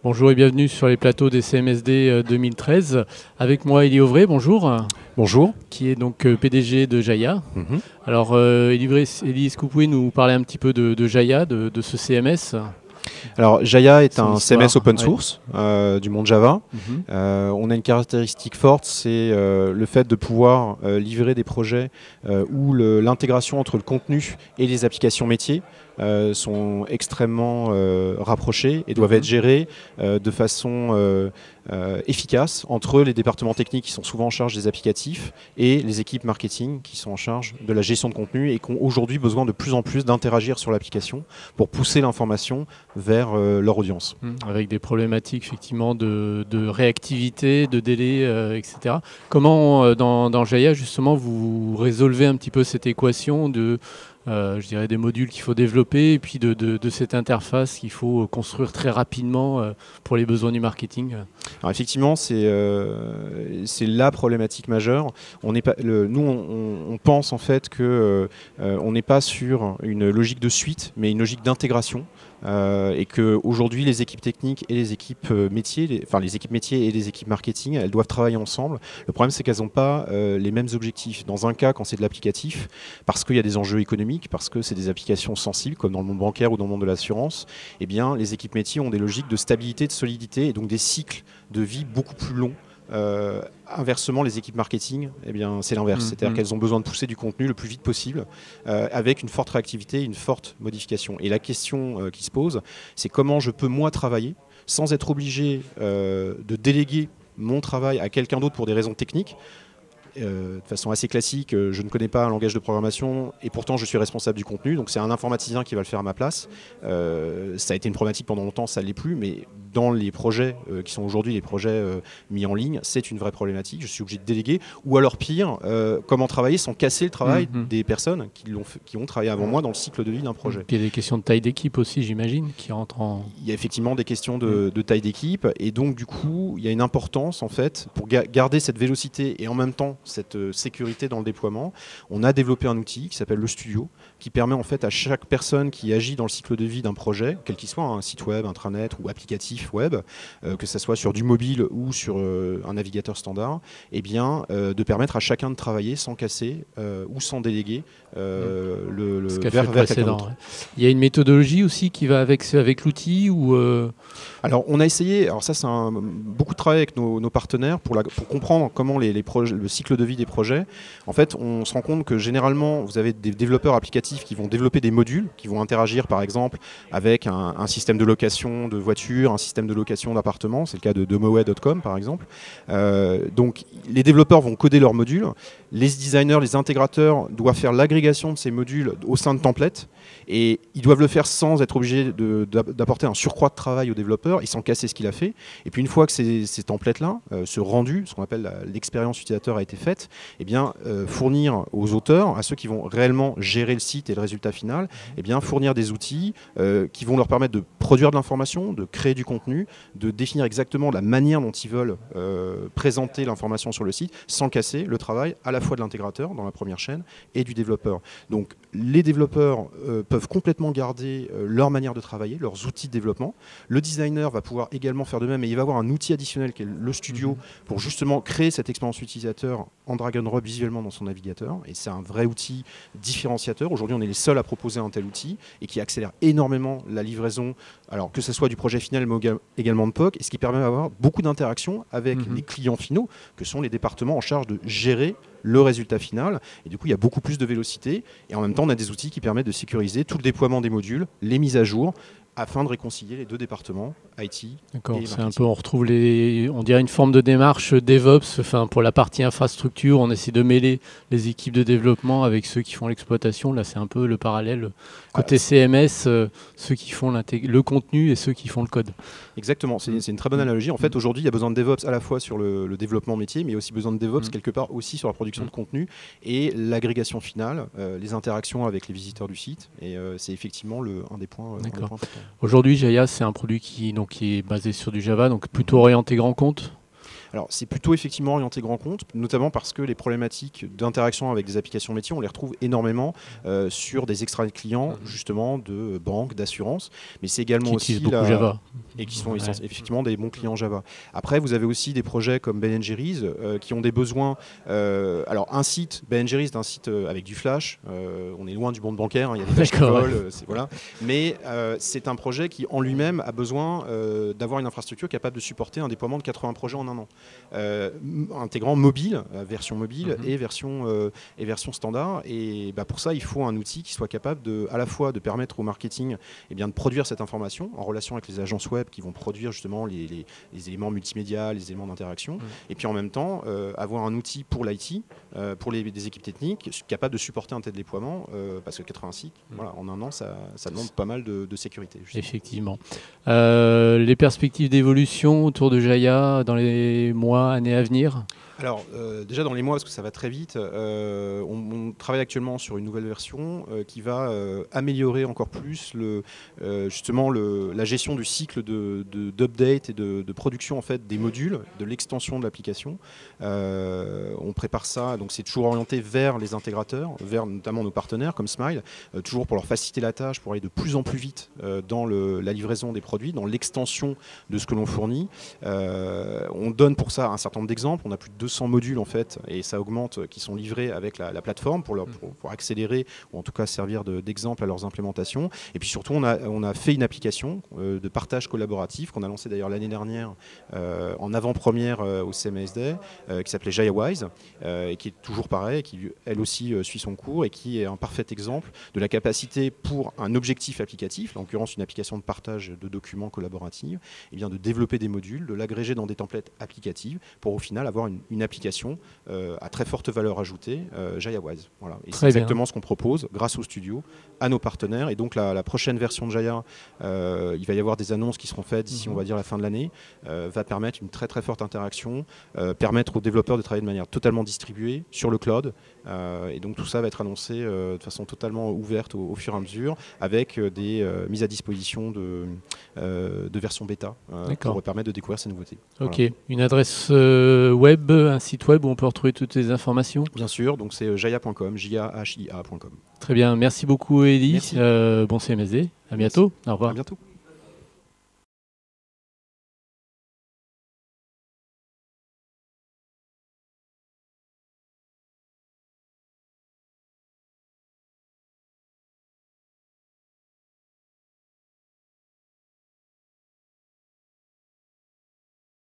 Bonjour et bienvenue sur les plateaux des CMSD 2013. Avec moi, Élie Auvray, bonjour. Bonjour. Qui est donc PDG de Jaya. Alors, Élie, est-ce que vous pouvez nous parler un petit peu de Jaya, de ce CMS? Alors, Jaya est un histoire, CMS open source du monde Java. On a une caractéristique forte, c'est le fait de pouvoir livrer des projets où l'intégration entre le contenu et les applications métiers sont extrêmement rapprochées et doivent être gérées de façon efficace entre les départements techniques qui sont souvent en charge des applicatifs et les équipes marketing qui sont en charge de la gestion de contenu et qui ont aujourd'hui besoin de plus en plus d'interagir sur l'application pour pousser l'information vers leur audience. Avec des problématiques effectivement de réactivité, de délai, etc. Comment dans Jaya justement vous résolvez un petit peu cette équation de je dirais des modules qu'il faut développer et puis de cette interface qu'il faut construire très rapidement pour les besoins du marketing? Alors effectivement, c'est la problématique majeure. On pense en fait que on n'est pas sur une logique de suite, mais une logique d'intégration. Et qu'aujourd'hui, les équipes techniques et les équipes métiers, les équipes métiers et les équipes marketing, elles doivent travailler ensemble. Le problème, c'est qu'elles n'ont pas les mêmes objectifs. Dans un cas, quand c'est de l'applicatif, parce qu'il y a des enjeux économiques, parce que c'est des applications sensibles, comme dans le monde bancaire ou dans le monde de l'assurance, eh bien, les équipes métiers ont des logiques de stabilité, de solidité, et donc des cycles de vie beaucoup plus longs. Inversement, les équipes marketing, eh bien, c'est l'inverse. C'est-à-dire qu'elles ont besoin de pousser du contenu le plus vite possible avec une forte réactivité, une forte modification. Et la question qui se pose, c'est comment je peux moi travailler sans être obligé de déléguer mon travail à quelqu'un d'autre pour des raisons techniques. De façon assez classique, je ne connais pas un langage de programmation et pourtant je suis responsable du contenu, donc c'est un informaticien qui va le faire à ma place. Ça a été une problématique pendant longtemps, ça ne l'est plus, mais dans les projets qui sont aujourd'hui les projets mis en ligne, c'est une vraie problématique, je suis obligé de déléguer, ou alors pire, comment travailler sans casser le travail des personnes qui ont travaillé avant moi dans le cycle de vie d'un projet. Il y a des questions de taille d'équipe aussi, j'imagine, qui rentrent en... Il y a effectivement des questions de taille d'équipe, et donc du coup, il y a une importance en fait, pour garder cette vélocité et en même temps cette sécurité dans le déploiement. On a développé un outil qui s'appelle le Studio, qui permet en fait à chaque personne qui agit dans le cycle de vie d'un projet, quel qu'il soit, un site web, intranet ou applicatif web, que ce soit sur du mobile ou sur un navigateur standard, eh bien, de permettre à chacun de travailler sans casser ou sans déléguer vers quelqu'un d'autre. Il y a une méthodologie aussi qui va avec l'outil ou Alors on a essayé, alors ça c'est beaucoup de travail avec nos partenaires pour comprendre comment le cycle de vie des projets. En fait, on se rend compte que généralement vous avez des développeurs applicatifs qui vont développer des modules, qui vont interagir par exemple avec un système de location de voitures, un système de location d'appartements, c'est le cas de Domoway.com par exemple. Donc les développeurs vont coder leurs modules, les designers, les intégrateurs doivent faire l'agrégation de ces modules au sein de templates et ils doivent le faire sans être obligés d'apporter un surcroît de travail au développeur et sans casser ce qu'il a fait. Et puis une fois que ces templates-là, ce rendu, ce qu'on appelle l'expérience utilisateur a été faite, eh bien, fournir aux auteurs, à ceux qui vont réellement gérer le site et le résultat final, eh bien, fournir des outils qui vont leur permettre de produire de l'information, de créer du contenu, de définir exactement la manière dont ils veulent présenter l'information sur le site, sans casser le travail à la fois de l'intégrateur dans la première chaîne et du développeur. Donc les développeurs peuvent complètement garder leur manière de travailler, leurs outils de développement. Le designer va pouvoir également faire de même et il va avoir un outil additionnel qui est le Studio pour justement créer cette expérience utilisateur en drag and drop visuellement dans son navigateur. Et c'est un vrai outil différenciateur. Aujourd'hui, on est les seuls à proposer un tel outil et qui accélère énormément la livraison, alors que ce soit du projet final mais également de POC, et ce qui permet d'avoir beaucoup d'interactions avec les clients finaux, que sont les départements en charge de gérer le résultat final. Et du coup, il y a beaucoup plus de vélocité. Et en même temps, on a des outils qui permettent de sécuriser tout le déploiement des modules, les mises à jour, afin de réconcilier les deux départements, IT. D'accord, c'est un peu, on retrouve on dirait une forme de démarche DevOps, enfin pour la partie infrastructure, on essaie de mêler les équipes de développement avec ceux qui font l'exploitation. Là, c'est un peu le parallèle côté CMS, ceux qui font le contenu et ceux qui font le code. Exactement, c'est une très bonne analogie. En fait, aujourd'hui, il y a besoin de DevOps à la fois sur le développement métier, mais il y a aussi besoin de DevOps quelque part aussi sur la production de contenu et l'agrégation finale, les interactions avec les visiteurs du site. Et c'est effectivement un des points importants. Aujourd'hui, Jaya, c'est un produit qui est basé sur du Java, donc plutôt orienté grand compte. Alors c'est plutôt effectivement orienté grand compte, notamment parce que les problématiques d'interaction avec des applications métiers, on les retrouve énormément sur des extraits de clients, justement, de banques, d'assurances. Mais c'est également qui aussi utilisent beaucoup Java. et qui sont effectivement des bons clients Java. Après, vous avez aussi des projets comme Ben & Jerry's qui ont des besoins. Alors, un site, Ben & Jerry's, c'est un site avec du Flash. On est loin du monde bancaire, il y a des tâches qui volent, voilà. Mais c'est un projet qui, en lui-même, a besoin d'avoir une infrastructure capable de supporter un déploiement de 80 projets en un an, intégrant mobile, version mobile et version standard. Et pour ça, il faut un outil qui soit capable à la fois de permettre au marketing de produire cette information en relation avec les agences web qui vont produire justement les éléments multimédia, les éléments d'interaction, et puis en même temps avoir un outil pour l'IT, pour des équipes techniques capables de supporter un tel déploiement, parce que 80 sites, voilà, en un an, ça demande pas mal de sécurité. Justement. Effectivement. Les perspectives d'évolution autour de Jaya dans les mois, années à venir? Alors, déjà dans les mois, parce que ça va très vite, on travaille actuellement sur une nouvelle version qui va améliorer encore plus justement la gestion du cycle d'update et de production en fait, des modules, de l'extension de l'application. On prépare ça, donc c'est toujours orienté vers les intégrateurs, vers notamment nos partenaires comme Smile, toujours pour leur faciliter la tâche, pour aller de plus en plus vite dans la livraison des produits, dans l'extension de ce que l'on fournit. On donne pour ça un certain nombre d'exemples. On a plus de 200 modules en fait, et ça augmente, qui sont livrés avec la plateforme pour accélérer ou en tout cas servir d'exemple à leurs implémentations. Et puis surtout, on a fait une application de partage collaboratif qu'on a lancée d'ailleurs l'année dernière en avant-première au CMSD, qui s'appelait JayaWise, et qui est toujours pareil, qui elle aussi suit son cours et qui est un parfait exemple de la capacité pour un objectif applicatif, en l'occurrence une application de partage de documents collaboratifs, et bien de développer des modules, de l'agréger dans des templates applicatives pour au final avoir une application à très forte valeur ajoutée, JayaWise. Voilà. Et c'est exactement ce qu'on propose grâce au studio à nos partenaires. Et donc la prochaine version de Jaya, il va y avoir des annonces qui seront faites d'ici on va dire la fin de l'année, va permettre une très très forte interaction, permettre aux développeurs de travailler de manière totalement distribuée sur le cloud. Et donc tout ça va être annoncé de façon totalement ouverte au fur et à mesure, avec des mises à disposition de versions bêta pour permettre de découvrir ces nouveautés. Ok, voilà. Une adresse web, un site web où on peut retrouver toutes les informations? Bien sûr, donc c'est jaya.com, jahia.com. Très bien, merci beaucoup Elie, bon CMSD, à bientôt, au revoir. À bientôt.